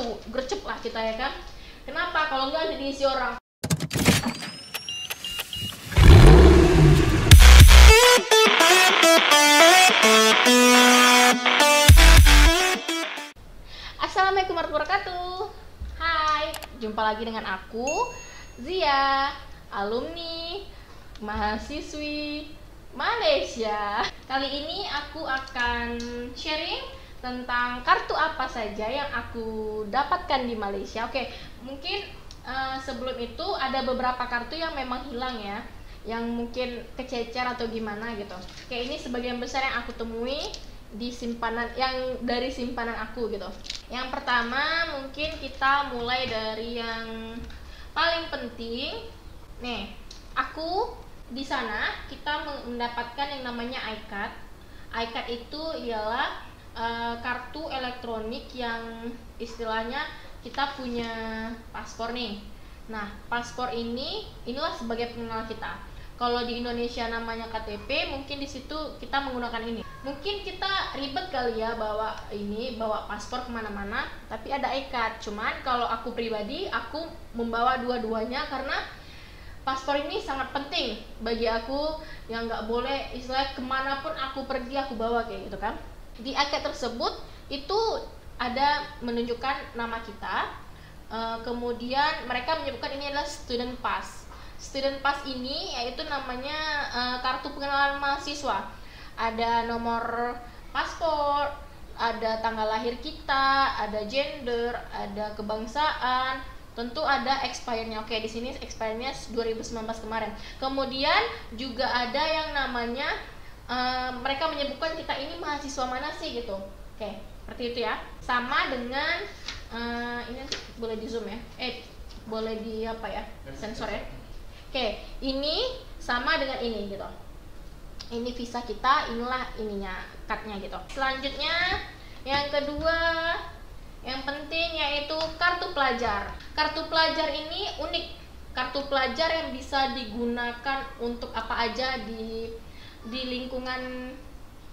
satu gercep lah kita ya kan. Kenapa? Kalau enggak diisi orang. Assalamualaikum warahmatullahi wabarakatuh. Hai, jumpa lagi dengan aku Zia, alumni mahasiswi Malaysia. Kali ini aku akan sharing tentang kartu apa saja yang aku dapatkan di Malaysia. Oke, mungkin sebelum itu ada beberapa kartu yang memang hilang ya, yang mungkin kececer atau gimana gitu. Oke, ini sebagian besar yang aku temui di simpanan, yang dari simpanan aku gitu. Yang pertama mungkin kita mulai dari yang paling penting. Nih, aku di sana kita mendapatkan yang namanya iCard. iCard itu ialah kartu elektronik yang istilahnya kita punya paspor nih. Nah, paspor inilah sebagai pengenal kita. Kalau di Indonesia namanya KTP, mungkin di situ kita menggunakan ini. Mungkin kita ribet kali ya bawa paspor kemana-mana, tapi ada iCard. Cuman kalau aku pribadi, aku membawa dua-duanya karena paspor ini sangat penting bagi aku, yang nggak boleh istilah kemanapun aku pergi aku bawa kayak gitu kan. Di iCard tersebut itu ada menunjukkan nama kita, kemudian mereka menyebutkan ini adalah student pass. Student pass ini yaitu namanya kartu pengenalan mahasiswa. Ada nomor paspor, ada tanggal lahir kita, ada gender, ada kebangsaan, tentu ada expire-nya. Oke, di sini expire-nya 2019 kemarin. Kemudian juga ada yang namanya mereka menyebutkan kita ini mahasiswa mana sih gitu. Oke, seperti itu ya. Sama dengan ini boleh di zoom ya. Boleh di apa ya? Sensor ya. Oke, ini sama dengan ini gitu. Ini visa kita, inilah ininya, cardnya gitu. Selanjutnya, yang kedua, yang penting yaitu kartu pelajar. Kartu pelajar ini unik. Kartu pelajar yang bisa digunakan untuk apa aja di lingkungan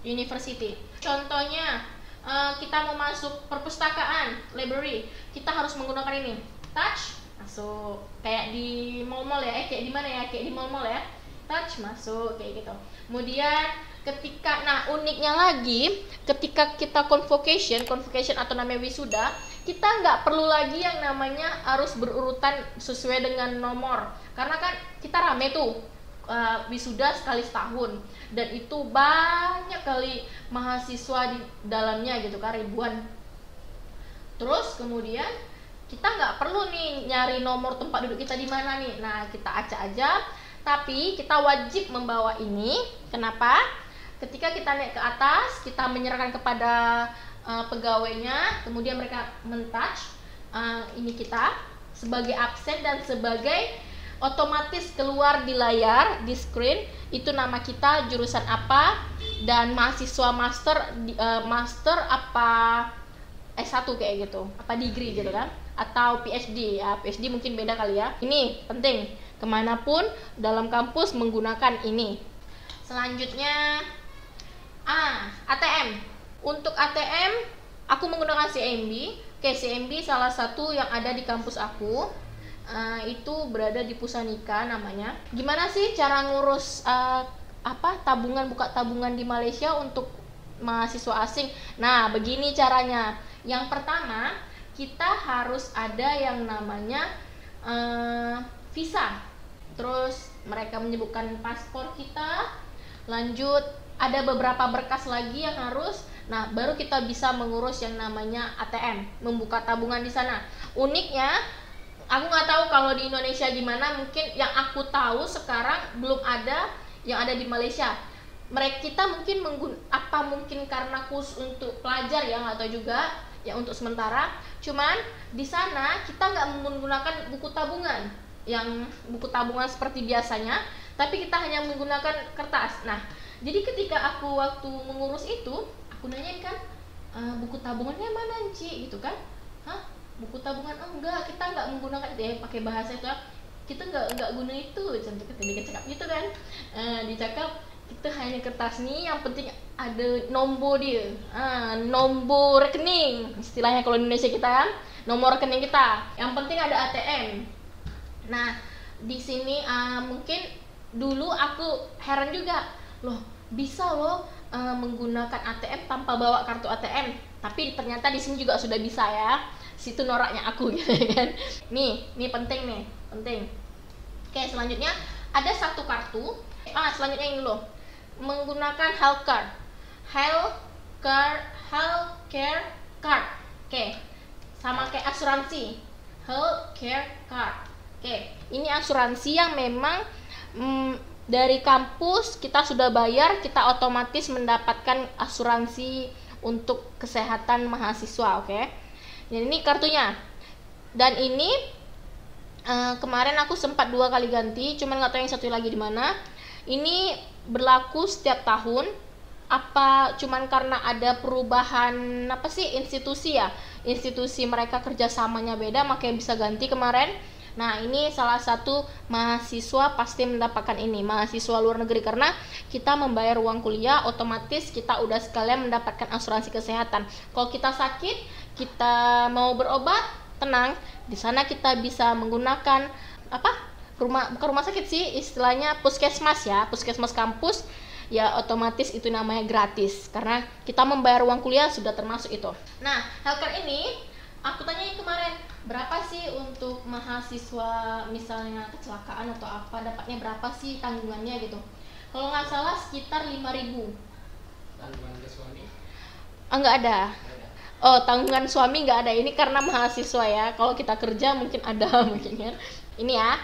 university. Contohnya, kita mau masuk perpustakaan, library, kita harus menggunakan ini. Touch, masuk. Kayak di mall-mall ya, kayak di mana ya? Kayak di mall-mall ya. Touch, masuk, kayak gitu. Kemudian ketika, uniknya lagi, ketika kita convocation atau namanya wisuda, kita nggak perlu lagi yang namanya harus berurutan sesuai dengan nomor, karena kan kita rame tuh wisuda sekali setahun, dan itu banyak kali mahasiswa di dalamnya gitu kan, ribuan. Terus kemudian kita nggak perlu nih nyari nomor tempat duduk kita di mana nih. Nah, kita acak aja, tapi kita wajib membawa ini. Kenapa? Ketika kita naik ke atas, kita menyerahkan kepada pegawainya, kemudian mereka men-touch ini kita sebagai absen dan sebagai otomatis keluar di layar, di screen, itu nama kita, jurusan apa, dan mahasiswa master apa S1 kayak gitu, apa degree gitu kan, atau PhD ya. PhD mungkin beda kali ya. Ini penting, kemanapun dalam kampus menggunakan ini. Selanjutnya ATM. Untuk ATM aku menggunakan CIMB. Oke, CIMB salah satu yang ada di kampus aku. Itu berada di Pusanika namanya. Gimana sih cara ngurus buka tabungan di Malaysia untuk mahasiswa asing? Nah, begini caranya. Yang pertama, kita harus ada yang namanya visa. Terus mereka menyebutkan paspor kita. Lanjut, ada beberapa berkas lagi yang harus. Nah, baru kita bisa mengurus yang namanya ATM, membuka tabungan di sana. Uniknya, aku nggak tahu kalau di Indonesia gimana. Mungkin yang aku tahu sekarang belum ada yang ada di Malaysia. Kita mungkin mungkin karena khusus untuk pelajar ya, nggak tahu juga ya, untuk sementara. Cuman di sana kita nggak menggunakan buku tabungan seperti biasanya, tapi kita hanya menggunakan kertas. Nah, jadi ketika aku waktu mengurus itu, aku nanyain kan, buku tabungannya mana Ci gitu kan. Hah? Buku tabungan? Oh enggak, kita nggak menggunakan itu ya, pakai bahasa itu, kita nggak guna itu, cantik dicakap gitu kan. Dicakap Itu hanya kertas nih, yang penting ada nomor dia, nomor rekening istilahnya kalau di Indonesia kita kan, nomor rekening kita. Yang penting ada ATM. Nah di sini mungkin dulu aku heran juga, loh bisa loh menggunakan ATM tanpa bawa kartu ATM, tapi ternyata di sini juga sudah bisa ya. Situ noraknya aku gitu kan. Nih penting nih, penting. Oke, selanjutnya ada satu kartu. Selanjutnya ini loh, menggunakan health care card. Oke, sama kayak asuransi, health care card. Oke, ini asuransi yang memang dari kampus kita sudah bayar, kita otomatis mendapatkan asuransi untuk kesehatan mahasiswa. Oke, dan ini kartunya. Dan ini kemarin aku sempat 2 kali ganti, cuman nggak tahu yang satu lagi di mana. Ini berlaku setiap tahun. Apa cuman karena ada perubahan institusi ya, institusi mereka kerjasamanya beda, makanya bisa ganti kemarin. Nah ini salah satu mahasiswa pasti mendapatkan ini, mahasiswa luar negeri, karena kita membayar uang kuliah, otomatis kita udah sekalian mendapatkan asuransi kesehatan. Kalau kita sakit, kita mau berobat, tenang, di sana kita bisa menggunakan bukan rumah sakit sih, istilahnya puskesmas ya, puskesmas kampus ya, otomatis itu namanya gratis karena kita membayar uang kuliah, sudah termasuk itu. Nah healthcare ini aku tanyain kemarin, berapa sih untuk mahasiswa misalnya kecelakaan atau apa, dapatnya berapa sih tanggungannya gitu. Kalau nggak salah sekitar 5.000. Tanggungan ke suami? Nggak ada. Oh, tanggungan suami nggak ada, ini karena mahasiswa ya. Kalau kita kerja mungkin ada mungkin ya. Ini ya,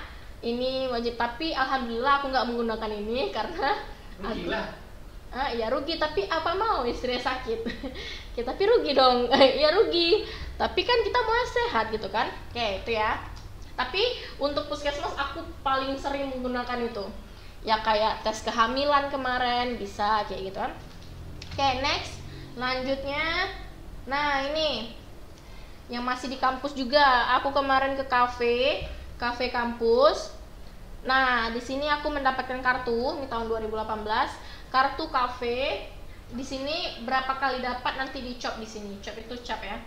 ini wajib, tapi alhamdulillah aku nggak menggunakan ini karena rugi lah. Ya rugi, tapi apa mau istri sakit. Tapi rugi dong. Ya rugi, tapi kan kita mau sehat gitu kan. Oke, itu ya. Tapi untuk puskesmas aku paling sering menggunakan itu. Ya kayak tes kehamilan kemarin bisa kayak gitu kan. Oke, next. Lanjutnya, nah ini yang masih di kampus juga. Aku kemarin ke kafe kampus. Nah, di sini aku mendapatkan kartu, ini tahun 2018. Kartu kafe. Di sini berapa kali dapat nanti dicop di sini. Cop itu cap ya.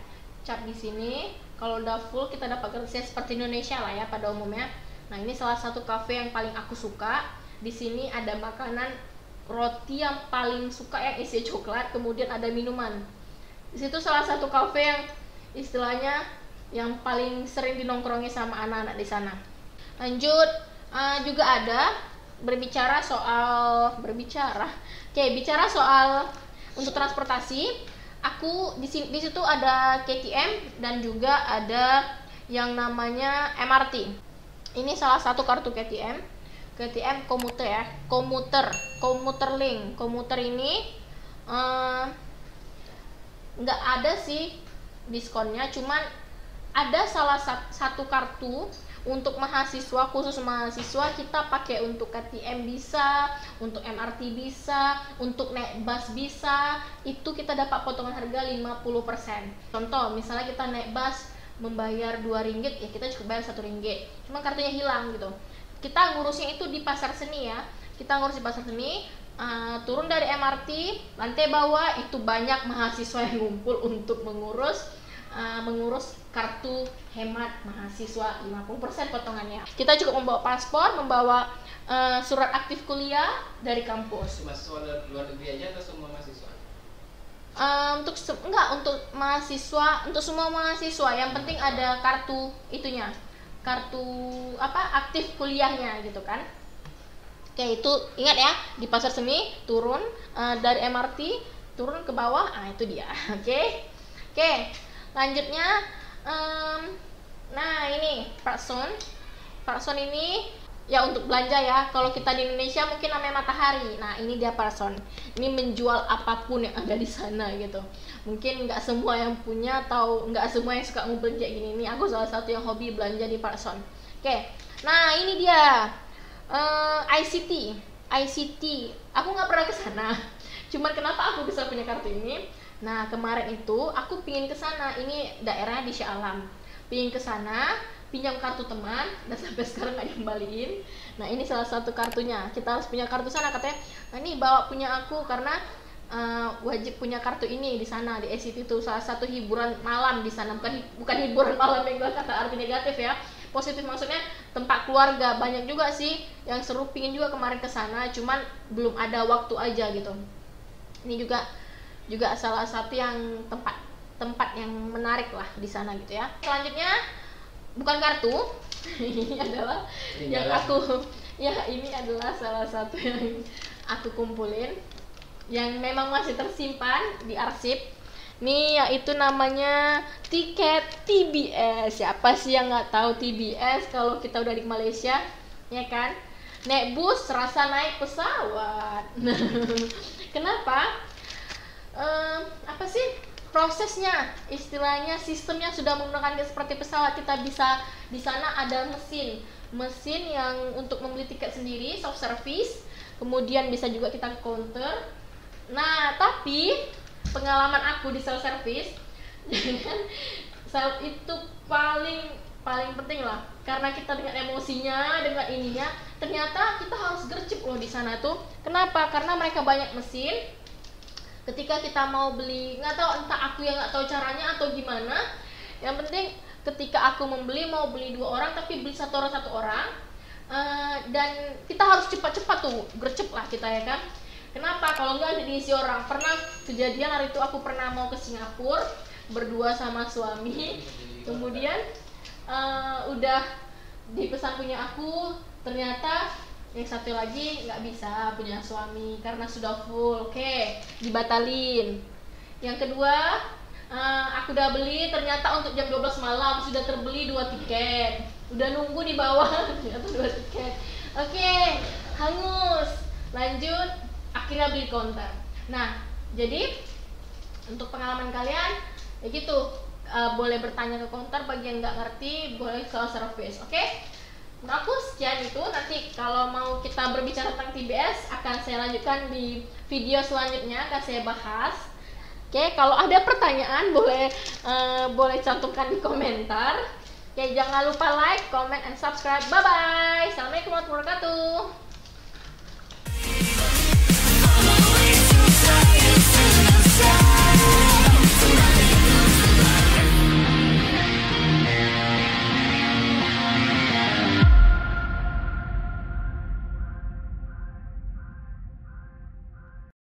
Cap di sini. Kalau udah full kita dapat gratisnya seperti Indonesia lah ya pada umumnya. Nah, ini salah satu kafe yang paling aku suka. Di sini ada makanan, roti yang paling suka yang isi coklat, kemudian ada minuman. Di situ salah satu kafe yang istilahnya yang paling sering dinongkrongi sama anak-anak di sana. Lanjut, juga ada bicara soal untuk transportasi. Aku di situ ada KTM dan juga ada yang namanya MRT. Ini salah satu kartu KTM komuter ya, komuter link. Komuter ini nggak ada sih diskonnya, cuman ada salah satu kartu untuk mahasiswa, khusus mahasiswa kita pakai untuk KTM bisa, untuk MRT bisa, untuk naik bus bisa, itu kita dapat potongan harga 50%. Contoh, misalnya kita naik bus membayar Rp2, ya kita cukup bayar Rp1, cuma kartunya hilang gitu. Kita ngurusnya itu di Pasar Seni ya, kita ngurus di Pasar Seni. Turun dari MRT, lantai bawah itu banyak mahasiswa yang ngumpul untuk mengurus kartu hemat mahasiswa 50% potongannya. Kita juga membawa paspor, membawa surat aktif kuliah dari kampus. Mahasiswa luar negeri aja atau semua mahasiswa? Untuk mahasiswa, untuk semua mahasiswa. Yang penting ada kartu itunya, kartu aktif kuliahnya gitu kan. Oke, itu ingat ya, di Pasar Seni turun dari MRT turun ke bawah, itu dia. Oke, lanjutnya, nah ini Parson ini ya untuk belanja ya. Kalau kita di Indonesia mungkin namanya Matahari. Nah ini dia Parson. Ini menjual apapun yang ada di sana gitu. Mungkin nggak semua yang punya atau nggak semua yang suka ngumpul kayak gini. Ini aku salah satu yang hobi belanja di Parson. Oke, nah ini dia. ICT, aku nggak pernah ke sana. Cuman kenapa aku bisa punya kartu ini? Nah kemarin itu aku pingin ke sana. Ini daerahnya di Shah Alam. Pingin ke sana pinjam kartu teman dan sampai sekarang nggak dikembaliin. Nah ini salah satu kartunya, kita harus punya kartu sana katanya. Nah ini bawa punya aku karena wajib punya kartu ini di sana di SCT itu salah satu hiburan malam di sana, bukan hiburan malam yang gue kata arti negatif ya, positif maksudnya tempat keluarga. Banyak juga sih yang seru, pingin juga kemarin ke sana cuman belum ada waktu aja gitu. Ini juga salah satu yang tempat yang menarik lah di sana gitu ya. Selanjutnya bukan kartu ini adalah yang aku ini adalah salah satu yang aku kumpulin yang memang masih tersimpan di arsip nih, yaitu namanya tiket TBS. Siapa sih yang nggak tahu TBS kalau kita udah di Malaysia, ya kan? Naik bus serasa naik pesawat. Kenapa? Apa sih prosesnya, istilahnya sistemnya sudah menggunakan seperti pesawat. Kita bisa di sana ada mesin yang untuk membeli tiket sendiri, self service, kemudian bisa juga kita ke counter. Nah tapi pengalaman aku di self service itu paling penting lah, karena kita dengan emosinya, dengan ininya, ternyata kita harus gercep loh di sana tuh. Kenapa? Karena mereka banyak mesin. Ketika kita mau beli, nggak tahu entah aku yang nggak tahu caranya atau gimana, yang penting ketika aku mau beli 2 orang tapi beli satu orang, dan kita harus cepat-cepat tuh gercep lah kita, ya kan. Kenapa? Kalau nggak diisi orang. Pernah kejadian hari itu aku pernah mau ke Singapura berdua sama suami, kemudian udah dipesan punya aku, ternyata yang satu lagi nggak bisa punya suami karena sudah full. Oke, dibatalin. Yang kedua, aku udah beli, ternyata untuk jam 12 malam sudah terbeli 2 tiket. Udah nunggu di bawah ternyata 2 tiket. Oke, hangus. Lanjut, akhirnya beli counter. Nah, jadi untuk pengalaman kalian ya gitu, boleh bertanya ke counter. Bagi yang nggak ngerti boleh self service. Oke? Nah, aku sekian itu. Nanti kalau mau kita berbicara tentang TBS akan saya lanjutkan di video selanjutnya, akan saya bahas. Oke, kalau ada pertanyaan boleh cantumkan di komentar. Oke, jangan lupa like, comment, and subscribe. Bye bye. Assalamualaikum warahmatullahi wabarakatuh.